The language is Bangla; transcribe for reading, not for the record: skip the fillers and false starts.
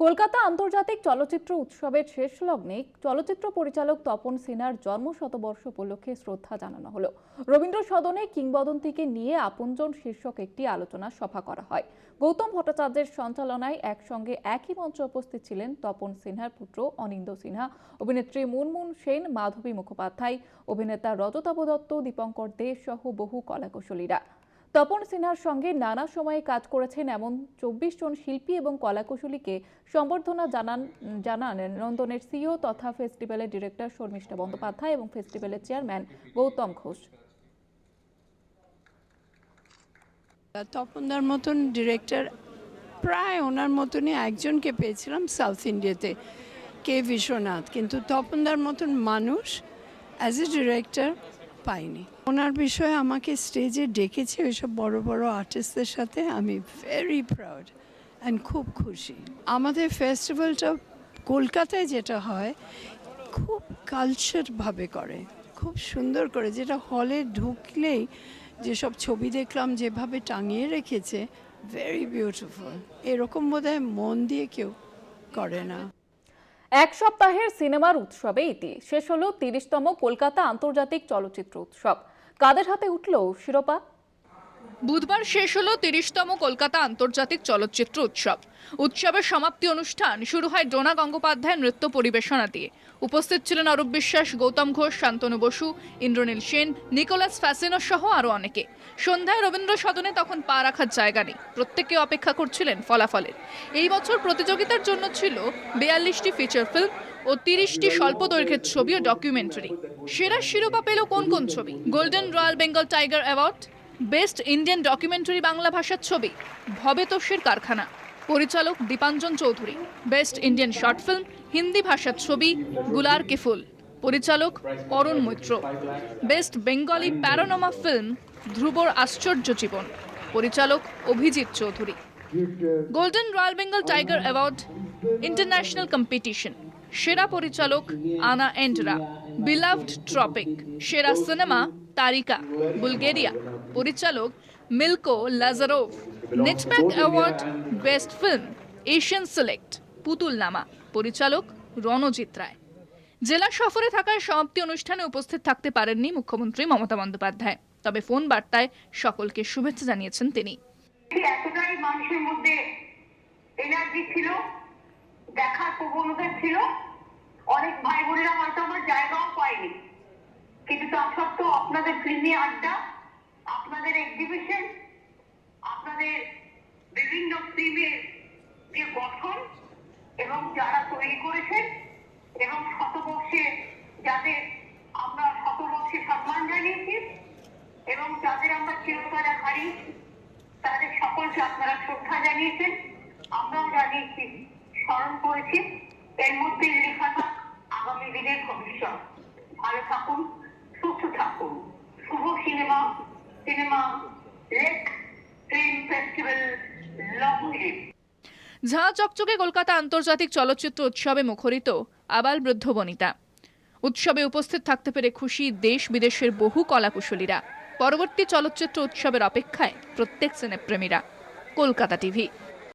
কলকাতা আন্তর্জাতিক চলচ্চিত্র উৎসবের শেষ লগ্নে চলচ্চিত্র পরিচালক তপন সিনহার জন্মশতবর্ষ উপলক্ষে শ্রদ্ধা জানানো হলো। রবীন্দ্র সদনে কিংবদন্তিকে নিয়ে আপনজন শীর্ষক একটি আলোচনা সভা করা হয়। গৌতম ভট্টাচার্যের সঞ্চালনায় একসঙ্গে একই মঞ্চে উপস্থিত ছিলেন তপন সিনহার পুত্র অনিন্দ সিনহা, অভিনেত্রী মুনমুন সেন, মাধবী মুখোপাধ্যায়, অভিনেতা রজতাভ দত্ত, দীপঙ্কর দে সহ বহু কলাকুশলীরা। তপন সিনহার সঙ্গে নানা সময়ে কাজ করেছেন এমন 24 জন শিল্পী এবং কলাকুশলীকে সম্বর্ধনা জানান নন্দনের সিইও তথা ফেস্টিভ্যালের ডিরেক্টর শর্মিষ্ঠা বন্দ্যোপাধ্যায় এবং ফেস্টিভ্যালের চেয়ারম্যান গৌতম ঘোষ। তপনদার মতন ডিরেক্টর প্রায় ওনার মতনই একজনকে পেয়েছিলাম সাউথ ইন্ডিয়াতে, কে বিশ্বনাথ, কিন্তু তপনদার মতন মানুষ অ্যাজ এ ডিরেক্টর পাইনি। ওনার বিষয়ে আমাকে স্টেজে ডেকেছে ওইসব বড় বড় আর্টিস্টদের সাথে, আমি ভেরি প্রাউড অ্যান্ড খুব খুশি। আমাদের ফেস্টিভ্যালটা কলকাতায় যেটা হয় খুব কালচারভাবে করে, খুব সুন্দর করে, যেটা হলে ঢুকলেই যেসব ছবি দেখলাম যেভাবে টাঙিয়ে রেখেছে, ভেরি বিউটিফুল। এরকম বোধহয় মন দিয়ে কেউ করে না। এক সপ্তাহের সিনেমার উৎসবে ইতি শেষ হলো 30তম কলকাতা আন্তর্জাতিক চলচ্চিত্র উৎসব। কাদের হাতে উঠল শিরোপা? বুধবার শেষ হলো 30তম কলকাতা আন্তর্জাতিক চলচ্চিত্র উৎসব। উৎসবের সমাপ্তি অনুষ্ঠান শুরু হয় ডোনা গঙ্গোপাধ্যায়ের নৃত্য পরিবেশনা দিয়ে। উপস্থিত ছিলেন অরূপ বিশ্বাস, গৌতম ঘোষ, শান্তনু বসু, ইন্দ্রনীল সেন, নিকোলাস ফ্যাসিনো সহ আরও অনেকে। সন্ধ্যায় রবীন্দ্র সদনে তখন পা রাখার জায়গা নেই, প্রত্যেকে অপেক্ষা করছিলেন ফলাফলের। এই বছর প্রতিযোগিতার জন্য ছিল 42টি ফিচার ফিল্ম ও 30টি স্বল্প দৈর্ঘ্যের ছবি ও ডকুমেন্টারি। সেরা শিরোপা পেল কোন কোন ছবি? Golden royal Bengal tiger award, best Indian documentary Bangla ভাষার ছবি ভবেতোষের কারখানা, পরিচালক Dipanjan Chowdhury. Best Indian short film Hindi ভাষার ছবি গুলার কে ফুল, পরিচালক Arun Maitra. Best Bengali panorama film ধ্রুবর আশ্চর্য জীবন, পরিচালক Abhijit Chowdhury. Golden royal Bengal tiger award international competition, সেরা পরিচালক আনা এন্ডরা। বিলাভড ট্রপিক, সেরা সিনেমা তারিকা, বুলগেরিয়া, পরিচালক Milko Lazarov. NETPAC award best film Asian select, পুতুল নামা, পরিচালক রণজিৎ রায়। জেলা সফরে থাকার সমাপ্তি অনুষ্ঠানে উপস্থিত থাকতে পারেননি মুখ্যমন্ত্রী মমতা বন্দ্যোপাধ্যায়, তবে ফোন বার্তায় সকলকে শুভেচ্ছা জানিয়েছেন তিনি। এতটাই মানুষের মধ্যে এনার্জি ছিল, দেখার প্রবণতা ছিল, অনেক ভাই বোনেরা হয়তো আমার জায়গাও পায়নি, কিন্তু তা সত্ত্বেও আপনাদের ফিল্মি আড্ডা, আপনাদের এক্সিবিশন, আপনাদের বিভিন্ন ফিল্মের যে গঠন এবং যারা তৈরি করেছেন এবং শতবর্ষে যাদের আমরা শতবর্ষে সম্মান জানিয়েছি এবং যাদের আমরা চিরতরে হারিয়েছি, তাদের সকলকে আপনারা শ্রদ্ধা জানিয়েছেন, আমরাও জানিয়েছি, স্মরণ করেছি। এর মধ্যে লেখা থাক আগামী দিনের ভবিষ্যৎ। ভালো থাকুন, সুস্থ থাকুন। শুভ cinema lake film festival long live. ঝাঁ চকচকে কলকাতা আন্তর্জাতিক চলচ্চিত্র উৎসবে মুখরিত আবাল বৃদ্ধ বনিতা। উৎসবে উপস্থিত থাকতে পেরে খুশি দেশ বিদেশের বহু কলাকুশলীরা। পরবর্তী চলচ্চিত্র উৎসবের অপেক্ষায় প্রত্যেক সিনেপ্রেমীরা। কলকাতা টিভি।